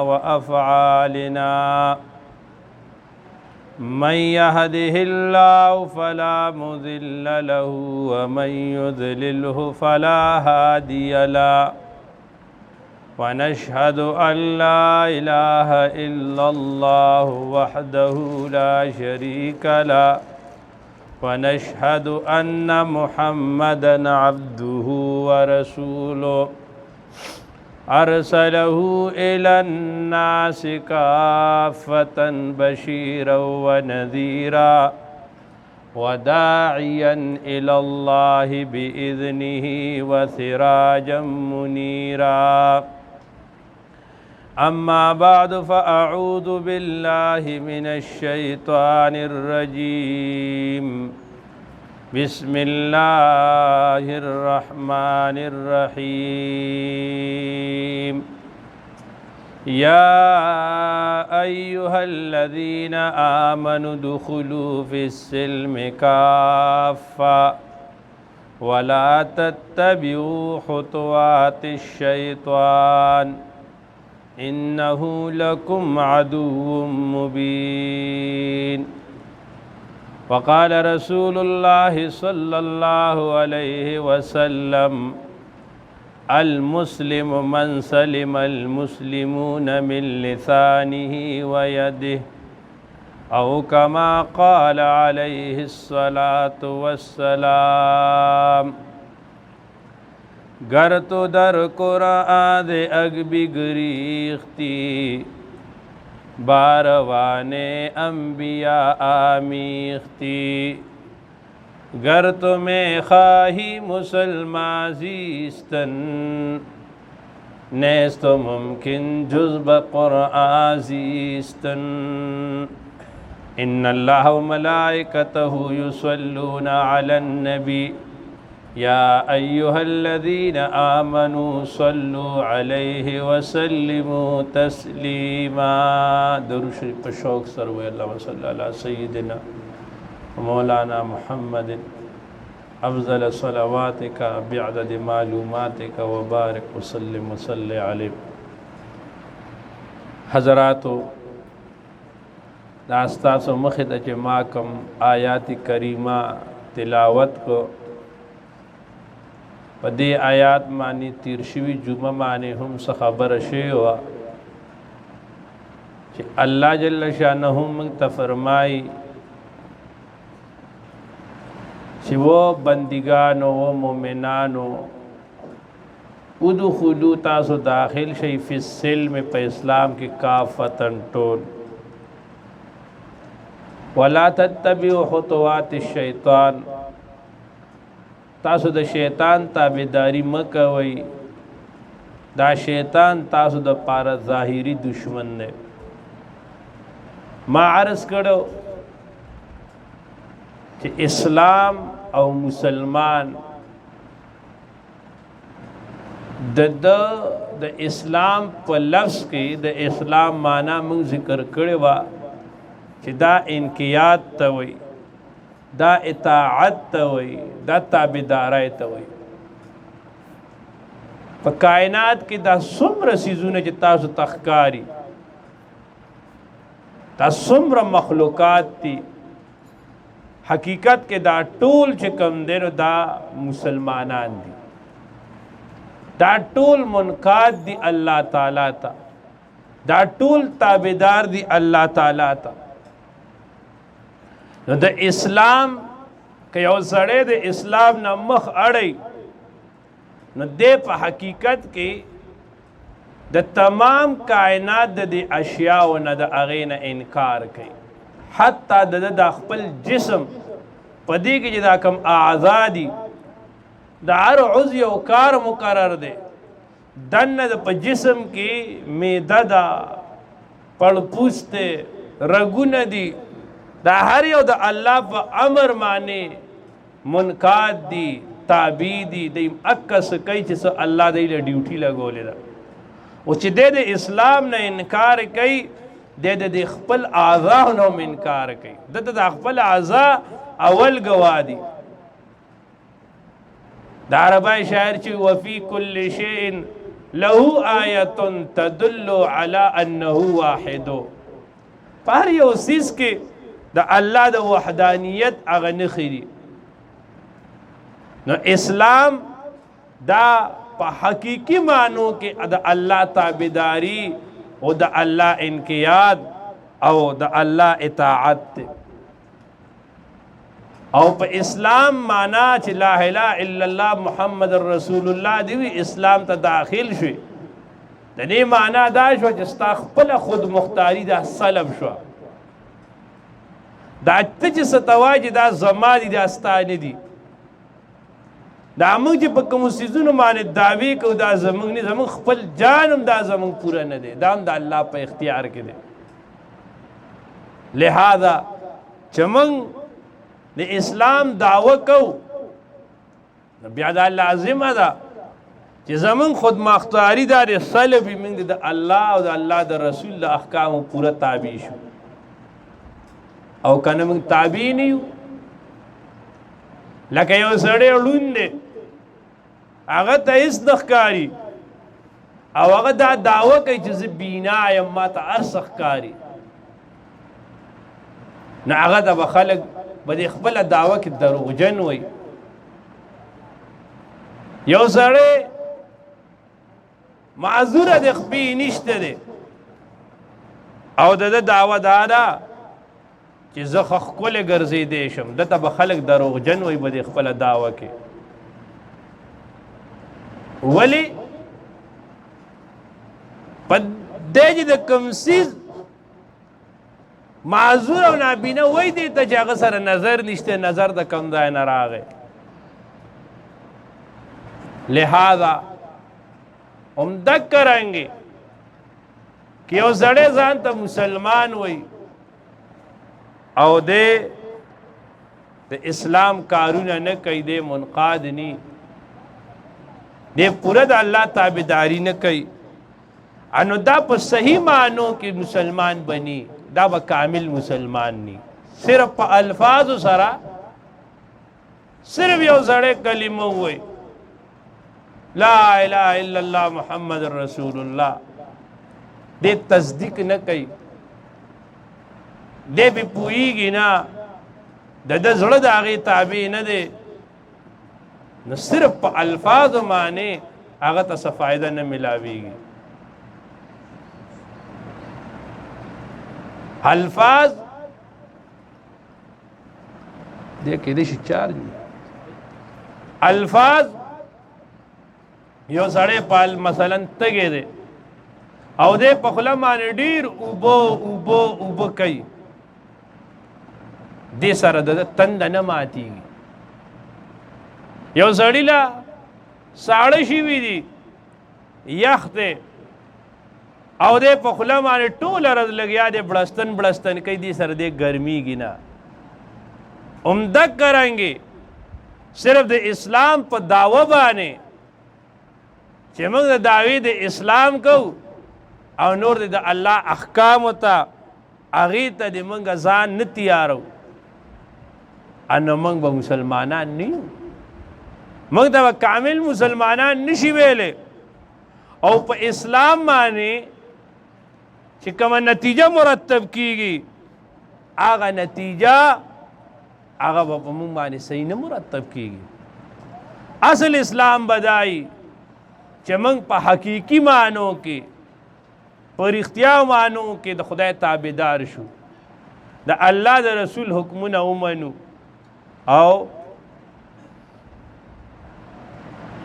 وأفعالنا من يهده الله فلا مضل له ومن يضلله فلا هادي له ونشهد أن لا إله إلا الله وحده لا شريك له ونشهد أن محمدا عبده ورسوله أرسله إلى الناس كافة بشيرا ونذيرا وداعيا إلى الله بإذنه وسراجا منيرا أما بعد فأعوذ بالله من الشيطان الرجيم بسم الله الرحمن الرحيم يا أيها الذين آمنوا ادخلوا في السلم كافة ولا تتبعوا خطوات الشيطان إنه لكم عدو مبين وقال رسول الله صلى الله عليه وسلم المسلم من سلم المسلمون من لسانه ويده أو كما قال عليه الصلاة والسلام گر تو در قرآن دے اگ بگریختی باروان انبیاء آمیختی گر تمہیں خواہی مسلمان زیستن نیست ممکن جز بقرآن زیستن ان اللہ و ملائکتہ یصلون علی النبی یا ایہا الذین آمنوا صلوا علیہ وسلموا تسلیما درود شریف پر شوق سروے اللہم صلی علی سیدنا مولانا محمد افضل صلواتک بعدد معلوماتک وبارک وسلم وصلی علیہ. حضراتو داستاسو مخد اجماکم آیات کریمہ تلاوت کو په دې آیات باندې تیر شوي جمعه باندې هم څه خبره شوې وه چې الله جل شانه موږ ته فرمایي چې و بندگانو و مؤمنانو ادخلوا تاسو داخل شئ فی السلم په اسلام کې کافتن ټول ولا تتبعوا خطوات الشیطان تاسو د شیطان تابعداري مکوئ دا شیطان تاسو د پاره ظاهری دشمن دی. ما عرض کړو چې اسلام او مسلمان د اسلام په لفظ کې د اسلام معنا موږ ذکر کړی و چې دا انقیاد ته وایي دا اطاعت ته وایي دا تابعدارۍ ته وایي. په کائنات کې دا څومره څیزونه چې تاسو ته ښکاري دا څومره مخلوقات دي حقیقت کې دا ټول چې کوم دی نو دا مسلمانان دي دا ټول منقاد دي الله تعالی ته دا ټول تابعدار دي الله تعالی ته. نو د اسلام که یو سړی د اسلام نه مخ اړی نو دی په حقیقت کې د تمام کائنات د دې اشیاو نه د هغې نه انکار کوي حتی د خپل جسم په دې کې چې دا کوم اعضا دي د هر عضو یو کار مقرر دی دننه په جسم کې معده ده پړپوس دی رګونه دي دا هر یو د الله په امر باندې منقاد دي تابع دي د اکس کوي چې الله دی له ډیوټي لګولې ده او چې د اسلام نه انکار کوي د خپل اعضاء نه انکار کوي د خپل اعضاء اول گواه دي دا عربی شاعر چې وفي كل شيء له آیت تدل علی انه واحد. پر یو سیس کې د الله د وحدانیت هغه نښې دي. نو اسلام دا په حقیقی معنو کې د الله تابعداري او د الله انقیاد او د الله اطاعت دی. او په اسلام معنا چې لا اله الا الله محمد رسول الله دی وی اسلام ته داخل شوی، د دې معنا دا شو چې ستا خپل خود مختاری دا سلب شو، دا ته چې ستواجه دا زما دي دا ستا نه دي. دا موږ چې په کوم سيزونو باندې دعوی کوو دا زموږ نه، زموږ خپل جان هم دا زموږ پوره نه دی، دا هم د الله په اختیار کې دی. لہذا چې موږ د اسلام دعوه کوو نو بیا دا لازمه ده چې زموږ خود مختاری دا د سلب موږ د الله او د الله د رسول د احکامو پوره تابع شو، او کنه موږ تابع نه یو. لکه یو سړی ړوند دی، هغه ته هېڅ نه ښکاري او هغه دا دعوه کوي چې زه بینا یم ما ته هر څه ښکاري، نو هغه ته به خلک به د خپله دعوه کې دروغجن وي. یو سړی معذوره د خپې نشته دی او د ده دعوه دا ده چې زه خو ښکلی ګرځېدی شم، ده ته به خلک دروغجن وي به د خپله دعوه کې. ولې په دی چې د کوم څیز معذور او نابینه وای دی ته چې هغه سره نظر نشته، نظر د کوم ځای نه راغی. لہذا همدک کرانګې که یو سړی ځان ته مسلمان وای او د اسلام کارونه نه کوي، دی منقاد نی، دی پوره د الله تابعداري نه کوي، انو دا په صحیح معنو کې مسلمان بنی، دا به کامل مسلمان نی. صرف په الفاظو سره صرف یو سړی کلمه وای لا اله الا الله محمد رسول الله، دی تصدیق نه کوي، دی به پوهیږي نه د ده زړه د هغې تابع نه دی، نو صرف په الفاظو باندې هغه ته څه فایده نه ملاویږي. الفاظ دې کېدای شي چارج الفاظ یو سړی په مثلا تږی دی او دې په خوله باندې ډېر اوبه کوي، دې سره د تنده نه ماتېږي. یو سړي له ساړه شوي دي، یخ دی او دې په خوله باندې ټوله ورځ لګیا دی بړستن کوي، دې سره دې ګرمیږي نه. همدک کرانګې صرف د اسلام په دعوه باندې چې موږ د دعوې د اسلام کوو او نور د الله احکامو ته هغې ته د موږ ځان نه تیارو، نو موږ به مسلمانان نه یو، موږ ته به کامل مسلمانان نشي ویلی. او په اسلام باندې چې کومه نتیجه مرتب کیږي هغه نتیجه هغه به په موږ باندې صحیح نه مرتب کیږي. اصل اسلام بدایي چې موږ په حقیقي معنو کې په رښتیا معنو کې د خدای تابعدار شو، د الله د رسول حکمونه ومنو او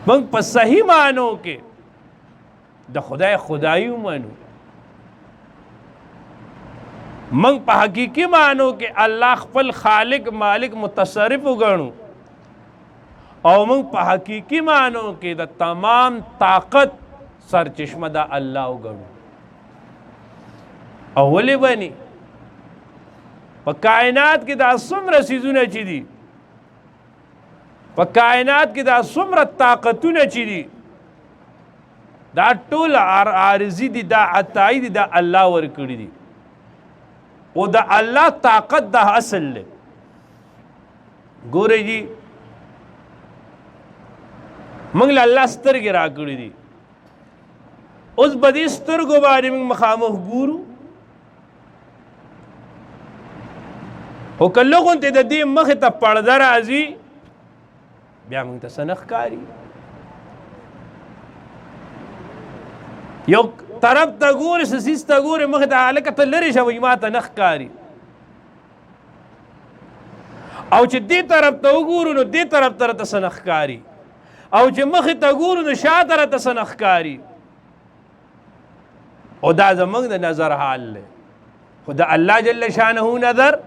موږ په صحیح معنو کې د خدای خدایي ومنو، موږ په حقیقي معنو کې الله خپل خالق مالک متصرف وګڼو او موږ په حقیقي معنو کې د تمام طاقت سرچشمه د الله وګڼو. او ولې بني په کائنات کې دا څومره څیزونه چې دي، په کائنات کې دا څومره طاقتونه چې دي، دا ټول عارضی دي، دا عطائی دي، دا الله ورکړي دي، او دا الله طاقت دا اصل له ګورې جی موږ له الله سترګې راکړي دي، اوس به دې سترګو باندې موږ مخامخ ګورو خو که لږ غوندې د دې مخې ته پړده راځي بیا موږ ته څه نه ښکاري یو طرف ته ګورې څه څیز ته ګورې مخې ته هلکه ته لرې شه وایي ما ته نه ښکاري او چې دې طرف ته وګورو نو دې طرف ته راته څه نه ښکاري او چې مخې ته ګورو نو شا ته راته څه نه ښکاري او دا زموږ د نظر حال دی خو د الله جل شانه نظر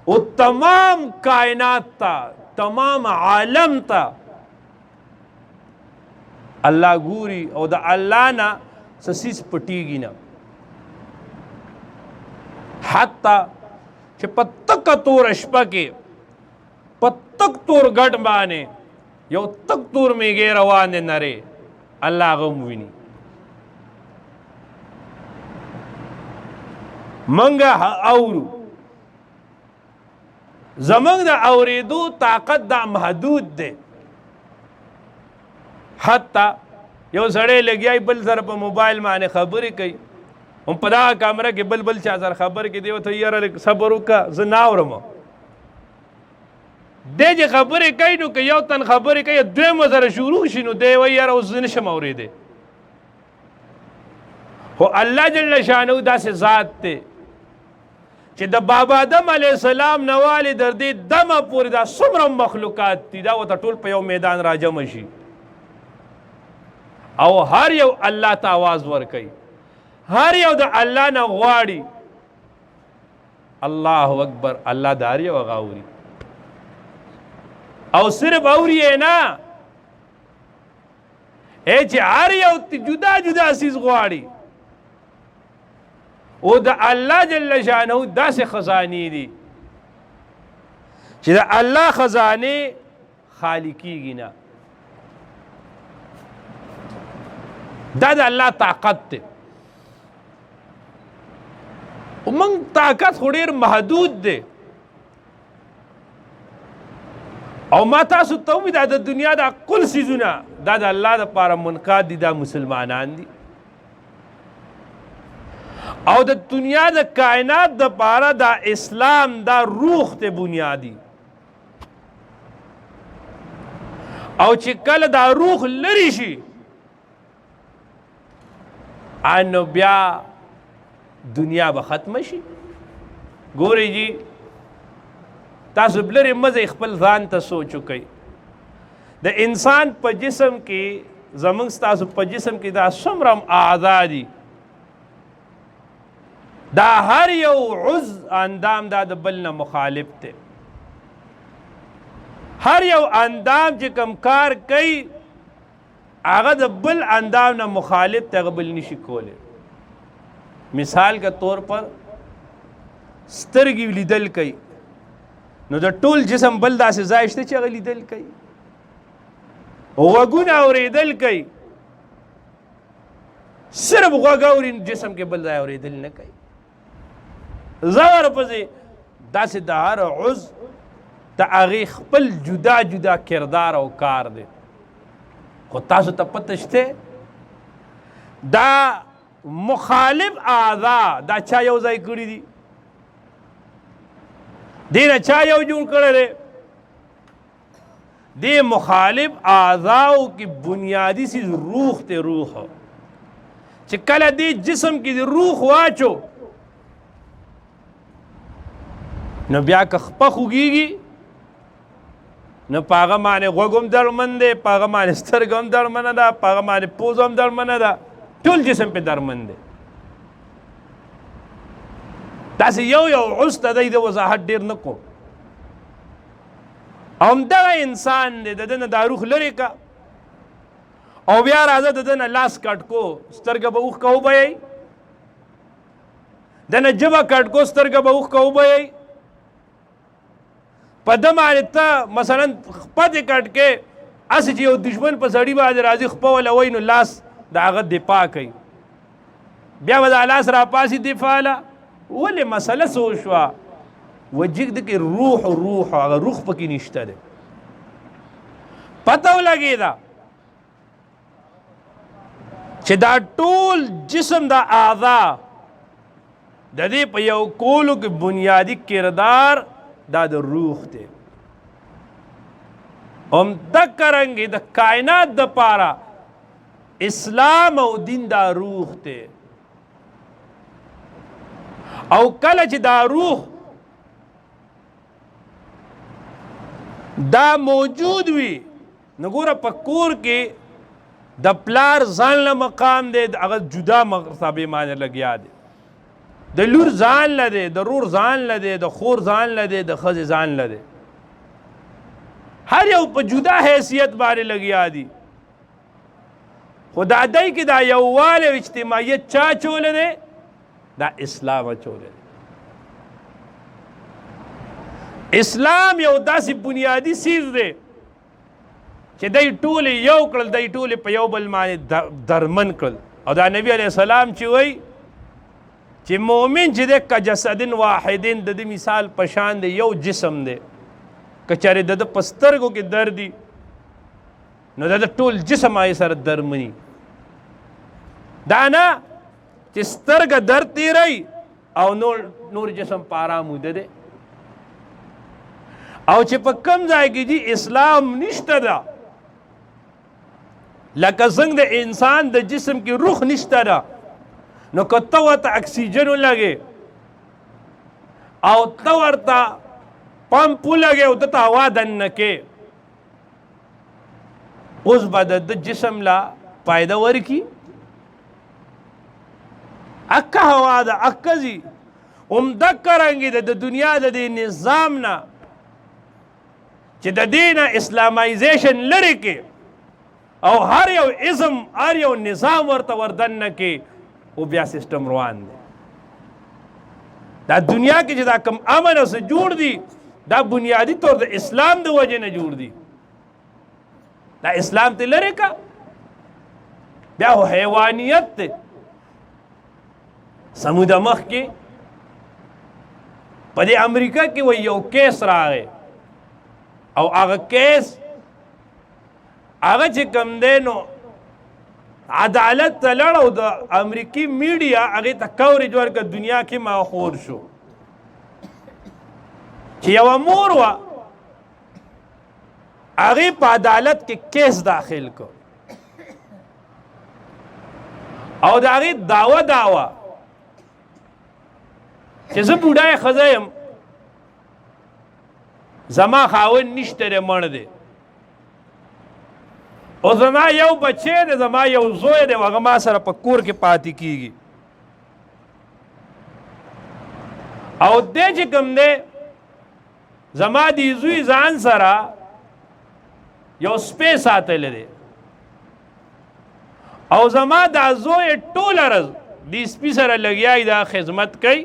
او تمام کائنات تا تمام عالم تا الله ګوري او د الله نه څه څیز پټېږي نه حتی چې په تکه توره شپه کې په تک تور ګټ باندې یو تک تور میږی روان دی نرې الله هغه هم ویني منګه اورو زمنګ د اوریدو طاقت دا محدود دی حتی یو سړی لګیای بل سره په موبایل باندې خبرې کوي هم په دغه کامره کې بل چا سره خبرې کوي دی ورته یاره صبر وکړه زه نه اورم دی چې خبرې کوي نو که یو تن خبرې کوي دویم سره شروع شي نو دی وایي یاره اوس زه نشم اورېدی خو الله جل شانه داسې ذات دی چې د بابا آدم علیه السلام نه والې در دې دمه پورې دا څومره مخلوقات دي دا ورته ټول په یو میدان راجمع شي او هر یو الله ته آواز ورکوي هر یو د الله نه غواړي الله اکبر الله د هر یو هغه اوري او صرف اوري یې نه چې هر یو جدا جدا څیز غواړي او د الله جل شانه داسې خزانې دي چې د الله خزانې خالی کېږي نه دا د الله طاقت دی ومنګ طاقت خو ډېر محدود دی او ما تاسو ته ووایي دا د دنیا دا کل څیزونه دا د الله دپاره منقاد دي دا مسلمانان دي او د دنیا د کائنات د پاره دا اسلام دا روح ته بنیادی او چې کله دا روح لري شي انو بیا دنیا به ختم شي ګورئ جی تاسو بلرې مزه خپل ځان ته سوچ وکئ د انسان په جسم کې زمونږ ستاسو په جسم کې دا څومره اعضا دي دا هر یو عضو اندام دا د بل نه مخالف دی هر یو اندام چې کم کار کوي هغه د بل اندام نه مخالف دی هغه بل نشي کولی مثال کے طور پر سترګې لیدل کوي نو د ټول جسم بل داسې ځای شته چې هغه لیدل کوي غوږونه اورېدل کوي صرف غوږ اوري جسم کې بل ځای اورېدل نه کوي زور پسې داسې د هر عضو د هغې خپل جدا جدا کردار او کار دی خو تاسو ته پته شته دا مخالف اعضا دا چا یو ځای کړي دي دې نه چا یو جوړ کړی دی دې مخالف اعضاو کې بنیادي څیز روح ته روح چې کله دې جسم کې د روح واچو نو بیا که خپه خوږېږي نو په هغه باندې غوږ هم درمند دی په هغه باندې سترګه هم درمنه ده په هغه باندې پوزه هم درمنه ده ټول جسم پې درمند دی داسې یو عضو ته دی د وضاحت ډېر نه کوم او همدغه انسان دی د ده نه دا روح لرې که او بیا راځه د ده نه لاس کټ کو سترګه به اوښکه وبهیئ د نه ژبه کټ کو سترګه به اوښکه وبهیئ په ده باندې ته مثلا خپه دې کټ کې هسې چې یو دشمن په سړي باندې راځي خپه ولوئ نو لاس د هغه دفاع کوي بیا به دا لاس راپاسي دفاع له ولې مسله څه وشوه وجګ کې روح هغه روح پکې نشته دی پته ولګېده چې دا ټول جسم دا اعضا د دې په یو کولو کې بنیادی کردار دا د روح دی. هم دکرنګې د کائنات د پاره اسلام او دین دا روح دی. او کله چې دا روح دا موجود وي نو ګوره په کور کې د پلار ځان له مقام دی هغه جدا مرتبه باندې لګیا دی، د لور ځان له دی، د رور ځان له دی، د خور ځان له دی، د ښځې ځان له دی، هر یو په جدا حیثیت باندې لګیا دي. خو دا دی کې دا یووالی او اجتماعیت چا چولی دی؟ دا اسلام چولی دی. اسلام یو داسې بنیادی سیز دی چې دی ټولې یو کړل، دی ټولې په یو بل باندې درمن کړل. او دا نبی علیه السلام چې وایي چې مؤمن چې دی که جسدن واحدین د دې مثال په شان دی، یو جسم دی. که چېرې د ده په سترګو کې درد دي نو د ټول جسم هغې سره درمني. دا نه چې سترګه درد تیروي او نور جسم په آرام ویده دی. او چې په کم ځای کې جي اسلام نشته ده، لکه څنګه د انسان د جسم کې روح نشته ده، نو که ته ورته اکسیجن ولګې او ته ورته پمپ ولګې او دته هوا دننه کې، اوس به د جسم لا فایده ورکي؟ اکه هوا ده، اکه ځي. همدکه رنګې د دنیا د دې نظام نه چې د دې نه اسلامایزیشن لرې کې او هر یو ازم هر یو نظام ورته وردننه کې، او بیا سسټم روان دی. دا دنیا کې چې دا کم امن او څه جوړ دي دا بنیادی طور د اسلام د وجې نه جوړ دي. دا اسلام ته لرې کا بیا خو حیوانیت دی. سموده مخ کې په دې امریکا کې وایي یو کیس راغی او هغه کیس هغه چې کوم دی نو عدالت ته لړ او د امریکي میډیا هغې ته کوریج ورکړه، دنیا کې ماخور شو چې یوه مور وه هغې په عدالت کې کیس داخل کړ او د هغې دعوه چې زه بوډای ښځه یم، زما خاوند نشته دی، مړ دی، او زما یو بچی دی، زما یو زوی دی، هغه ما سره په کور کې پاتې کیږي. او دی چې کوم دی زما دی زوی ځان سره یو سپی ساتلی دی او زما دا زوی ټوله ورځ دې سپي سره لګیا دا خدمت کوي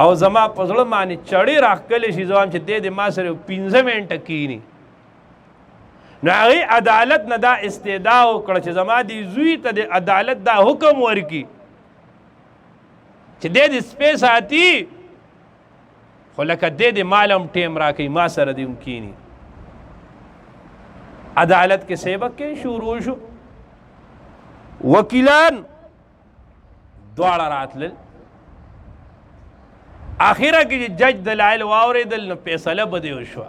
او زما په زړه باندې چړې راښکلی شي زه وایم چې دی ما سره 15 منټه کښېني. نو هغې عدالت نه دا استدعا وکړه چې زما دې زوی ته د عدالت دا حکم ورکړي چې دی د سپی ساتي خو لکه دی د مال هم ټیم راکوي، ما سره دې هم کښېني. عدالت کې سبق کې شروع شو، وکیلان دواړه راتلل، آخره کې چې جج دلایل واورېدل نو فیصله به دې وشوه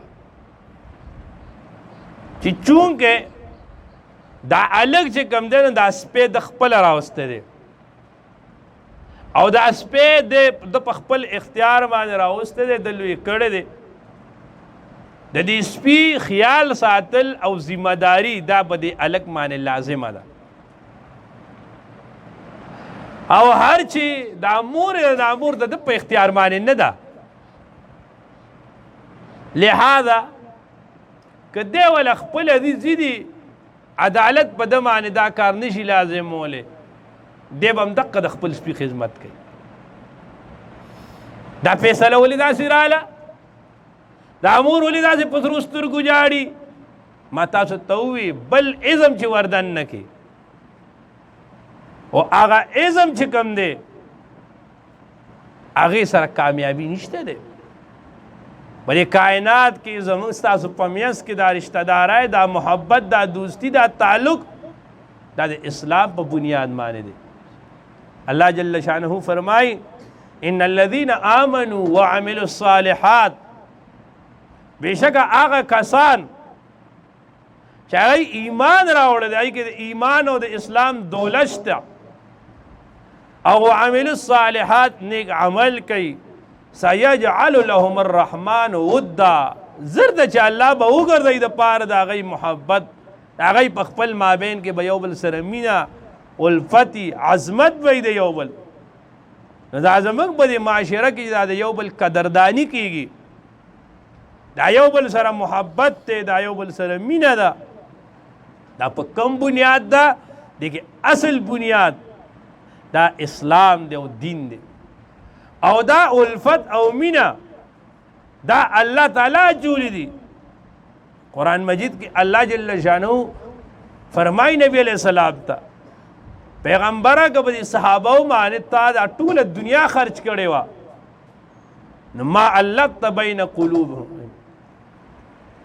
چې چونکې دا الګ چې کوم دی نو دا سپی د خپله راوستی دی او دا سپی د په خپل اختیار باندې راوستی دی، د لوی کړی دی. د دې سپي خیال ساتل او ذمه داري دا به دې الګ باندې لازمه ده. او هر چې دا مور د په اختیار باندې نه ده، لہذا که دی وله خپله ځي عدالت په ده باندې دا کار نشي لازمولی، دی به همدقه د خپل سپي خدمت کوي. دا فیصله ولې داسې راله؟ دا مور ولې داسې په سرو سترګو جاړي؟ ما تاسو ته ووي بل ازم چې وردن نه کوي او هغه ازم چې کوم دی هغې سره کامیابي نشته دی. په دې کائنات کې زموږ ستاسو په منځ کې دا رشته دارۍ، دا محبت، دا دوستي، دا تعلق دا د اسلام په بنیاد باندې دی. الله جل شانه فرمای ان الذين آمنوا وعملوا الصالحات، بشک هغه کسان چې هغه ایمان راوړل دی، هغه کې ایمان او د اسلام دولت شته، او عمل الصالحات نیک عمل کوي، سيجعل لهم الرحمن ودا، زرد چې الله به وګرځي د پاره د هغه محبت، هغه په خپل مابین کې به یو بل سره مینا الفتی عظمت وي د یو بل. دا زموږ په معاشره کې دا د یو بل قدردانی کیږي، دا یو بل سره محبت ته، دا یو بل سره مینا ده. دا په کم بنیاد ده؟ دغه اصل بنیاد دا اسلام دی او دین دی، او دا الفت او مینا دا الله تعالی جوړی دی. قرآن مجید کې الله جل شانه فرمای نبی علیہ السلام ته پیغمبره که به صحابه باندې تا دا ټول دنیا خرج کړي وا، نو ما علقت بین قلوبهم،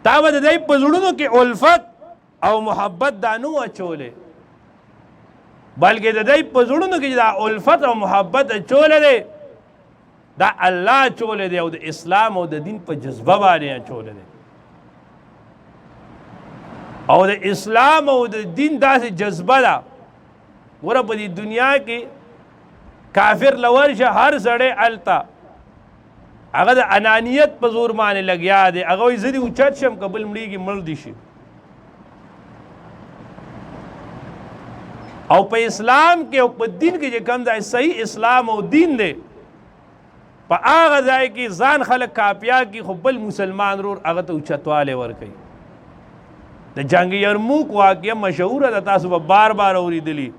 تا به د دې په زړونو کې الفت او محبت دا نو اچولې، بلکې د دې په زړونو کې دا الفت او محبت اچولې دی دا الله اچولې دی، او د اسلام او د دین په جذبه باندې اچولې دی. او د اسلام او د دین داسې جذبه ده، ګوره په دې دنیا کې کافر لورشه هر سړی الته هغه د انانیت په زور باندې لګیا دی، هغه وایي زه دې اوچت شم که بل مړېږي مړ دي شي. او په اسلام کې او په دین کې چې کوم ځای صحیح اسلام او دین دی، په هغه ځای کې ځان خلک کاپیا کی، خو بل مسلمان رور هغه ته اوچتوالی ورکوي. د جنگ یرموک واقعه مشهوره ده، تاسو به بار بار اورېدلي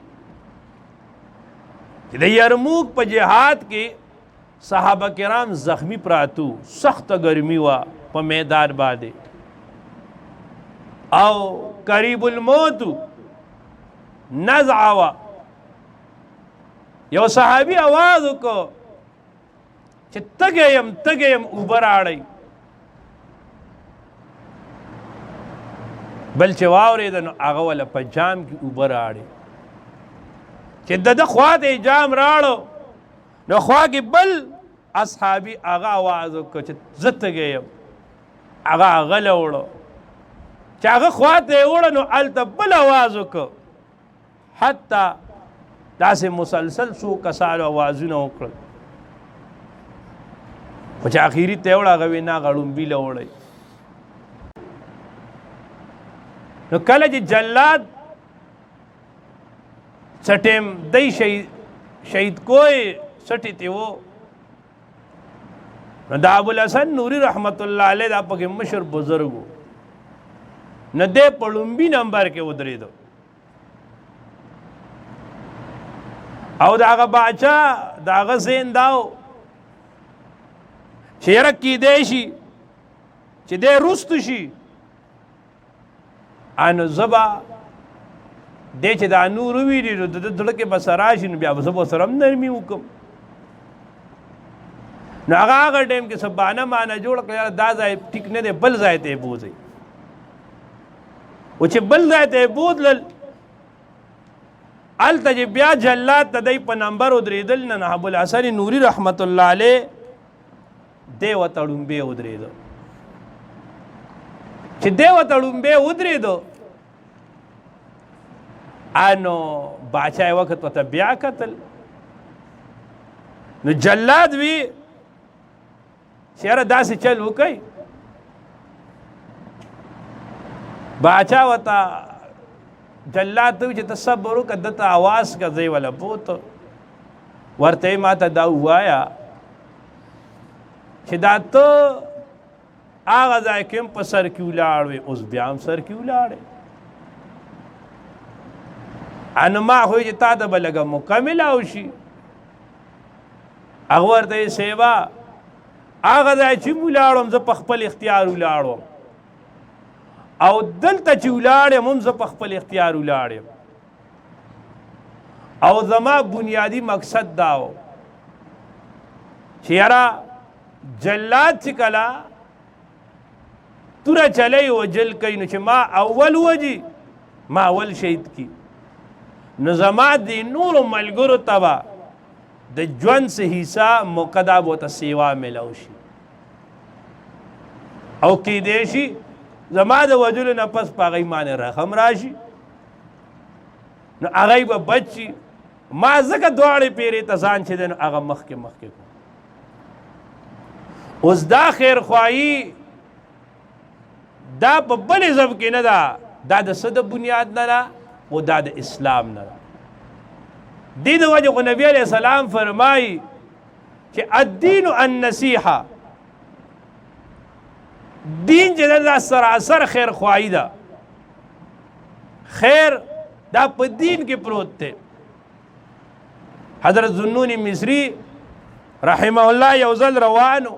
چې د یرموک په جهاد کې صحابه کرام زخمی پراتو، سخت گرمی وا په میدان باندې، او قریب الموت نزعه وا. یو صحابي आवाज وکړو چې تږی یم اوبه راړئ، بل چې واورېد نو هغه وله په جام کې اوبه راړې، چې د ده خوا ته یې جام راړو نو خوا کې بل اصحابي هغه آواز وکړو چې زه تږی یم، هغه غلی وړو، چې هغه خوا ته یې وړه نو هلته بل آواز وکړو، حتی داسې مسلسل څو کسانو آوازونه وکړل، خو چې اخري ته یې وړه هغه ویې نه هغه ړومبي له وړئ. نو کله چې جلاد سټیم دی شهید کوی سټی ته وو، نو دا ابوالحسن نوري رحمت الله علیه دا پکې مشر بزرګ و، نو دی په لومبي نمبر کې ودرېدو، او د هغه باچا د هغه ذهن دا و چې یاره کیدی شي چې دی رستو شي، انو زبا دی چې دا نور وویني نو د زړه کې به څه راشي، نو بیا به زه به ورسره هم نرمي وکړم. نو هغه ټایم کې څه بانه مانه جوړه کړه، یاره دا ځای ټیک نه دی، بل ځای ته یې بوځئ. و چې بل ځای ته یې بوتلل، هلته چې بیا جلاد ته دی په نمبر ودرېدل، نه ابوالحسن نوري رحمت الله علیه دی ورته ړومبی ودرېدو، چې دی ورته ړومبی ودرېدو، انو باچا یې وخت ورته بیا کتل، نو جلاد وی چې یاره داسې چل وکئ. باچا ورته جلاد ته وی چې ته صبر وکړه، دته آواز که ځای وله بوته، ورته یې ما ته دا ووایه چې دا ته هغه ځای کې هم په سر کې ولاړ وې، اوس بیا هم سر کې ولاړې، انو ما خو چې تا ته به لږه مکمل اوشي. هغه ورته یې سیوا هغه ځای چې ولاړم زه په خپل اختیار ولاړم، او دلته چې ولاړم هم زه په خپل اختیار ولاړم، او زما بنیادی مقصد دا و چې یاره جلاد چې کله توره چلی وجل کوي، نو چې ما اول وجي ما اول شهید کی، نو زما دی نورو ملګرو ته به د ژوند څه حصه موقع به ورته سیوا میلاو شي او کیدای شي زما د وجلو نه پس په هغوی باندې رحم راشي نو هغوی به بچ شي ما ځکه دواړې پیرې ته ځان چې دی نو هغه مخکې مخکې کړو اوس دا خیرخواهي دا په بل ذب کې نه ده دا د څه د بنیاد نه ده او دا د اسلام نه ده دې د وجې خو نبي علیه السلام فرمایي چې الدین النصیحه دین چې دا سراسر خیرخواهي ده خیر دا په دین کې پروت دی حضرت ذنون مصری رحمه الله یو ځل روانو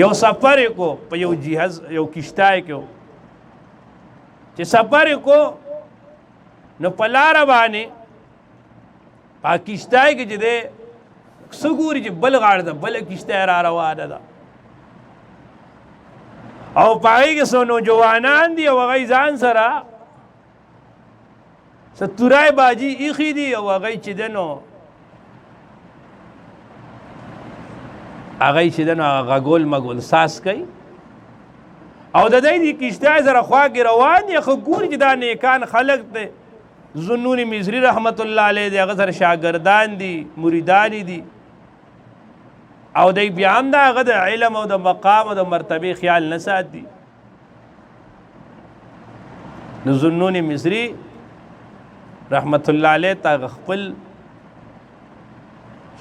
یو سفر کو په یو جهاز یو کشتای کې چې سفر کو نو په لاره باندې په کشتای کې چې دی څه ګوري چې بل غاړه ده بله کشتای را روانه ده او په هغې کې څو نوجوانان دي او هغوی ځان سره څه تورای باجي ایښي دي او هغوی چې دی نو هغوی چې دی نو هغه غږول مږول ساس کوي او د دی د کشتۍ سره خوا کې روان دي خو ګوري چې دا نیکان خلق دی ذنون مصری رحمت الله علیه دی هغه سره شاګردان دي مریدان دي او دی بیا هم د هغه د علم او د مقام او د مرتبې خیال نه ساتي نو ذنون مصری رحمت الله علیه تا خپل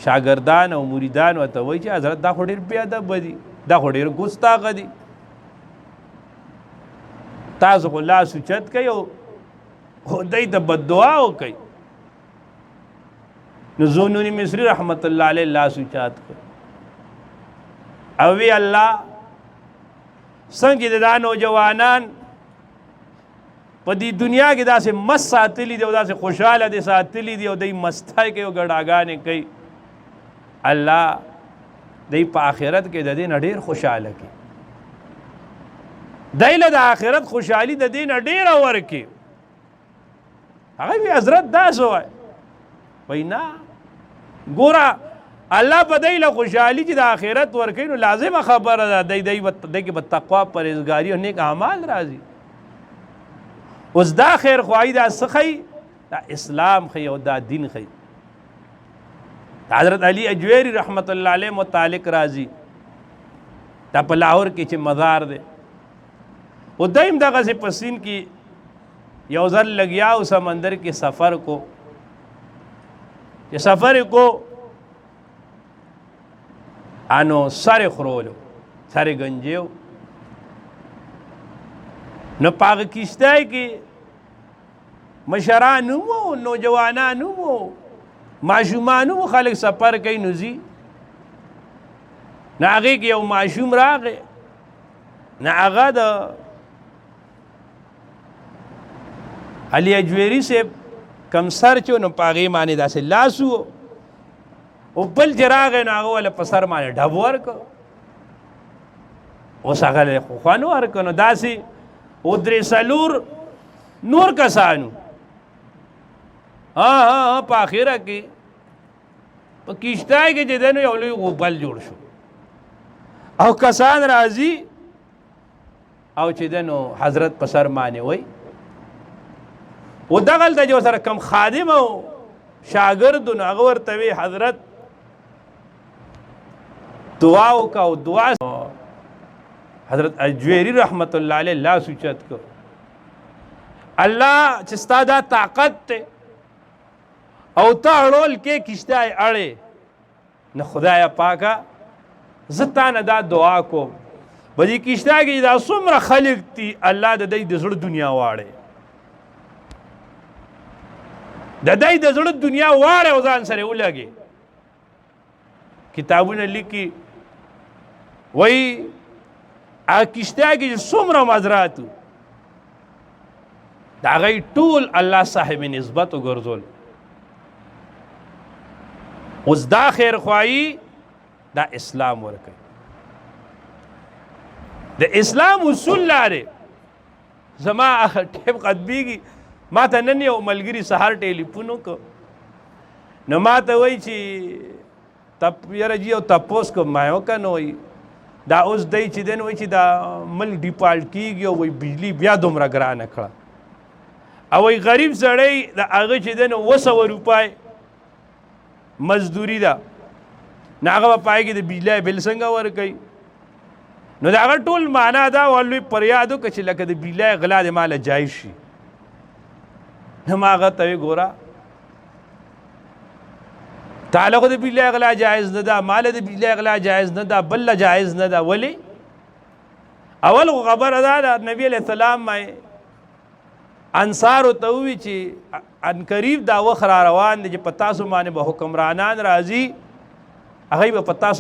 شاگردان او مریدان ورته وایي چې حضرت دا خو ډېر بې ادبه دي دا خو ډېر ګستاخه دي تاسو خو لاس اوچت کوئ او دی ته بددعا وکئ نو ذنون مصری رحمت الله علیه لاس اوچت کړ او وی الله څنګه د دا نوجوانان په دې دنیا کې داسې مست ساتلي دي او داسې خوشحاله دي ساتلي دي او دی مستی کوي او ګډاګانې کوي الله دی په آخرت کې د دې نه ډېر خوشحاله کړي دی له د آخرت خوشحالي د دې نه ډېره ورکړي هغه وی حضرت داسې وایي وایي نه ګوره الله په دی له خوشحالي چې د آخرت ورکوي نو لازمه خبره ده دی کې به تقوا پرهیزګاري او نیک اعمال راځي اوس دا خیر خواهی دا څه ښیي دا اسلام ښیي او دا دین ښیي حضرت علی اجویری رحمت الله علیه متعلق راځي دا په لاهور کې چې مزار دی او دایم دغسې په سین کې یو ځل لګیا او سمندر کې سفر کو چې سفر کو انو سر خرولو سر گنجیو نو پاک کشتای کې مشران وو نوجوانان وو معشومان وو خلک سفر کوي نو ځي نه هغې کې یو معشوم راغی نه هغه د علي اجویری صاحب کم سر چې نو په هغې باندې داسې لاس و او بل چې راغی نو هغه ولې په سر باندې ډب ورکړ اوس هغه خو خوند ورکړ نو داسې او درې څلور نور کسانو په اخره کې په کشتای کې چې دی نو یو لوی غوبل جوړ شو او کسان راځي او چې دی نو حضرت په سر باندې وایي و دغلته جو سره کم خادم او شاګرد نو هغه ورته وی حضرت دعا وکړه او دعا حضرت اجویری رحمت الله علیه لاس اوچت کړ الله چې ستا دا طاقت ته او ته اړول کې کشتای اړې نه خدایه پاکه زه تا نه دا دعا کوم په دې کشتای کې دا څومره خلک دي الله د دوی د زړه دنیا واړې د دوی د زړه دنیا واړې او ځان سره ولګي کتابونه لیکي وایي هغه کشتۍ کې چې څومره مزرات د هغې ټول الله صاحب نسبت وګرځول اوس دا خیرخواهي دا اسلام ورکوي د اسلام اصول لارې زما ټیپ قدبیږي ما ته نن یو ملګري سهار ټیلیفون وکړ نو ما ته وایي چې یاره جي او تپوس کوم ما یې وکړه نو وایي دا اوس دی چې دی نو وایي چې دا ملک ډیفالټ کېږي او وایي بجلي بیا دومره ګرانه کړه او وایي غریب سړی د هغه چې دی نو 200 روپۍ مزدوري ده نو هغه به پای کې د بجلی بل څنګه ورکوي نو د هغه ټول معنا دا ولوی پریاد وکړه چې لکه د بجلی غلا د ماله جایز شي نو ما هغه ته ویې ګوره تعالی خو د بجلی غلا جایز نه ده مال د بجلی غلا جایز نه ده بل جایز نه ده ولی اول خبره دا ده نبی علیہ السلام انصارو ته ووي چې ان قریب دا وخت را روان دی چې په تاسو باندې به حکمرانان راځي هغوی به په تاسو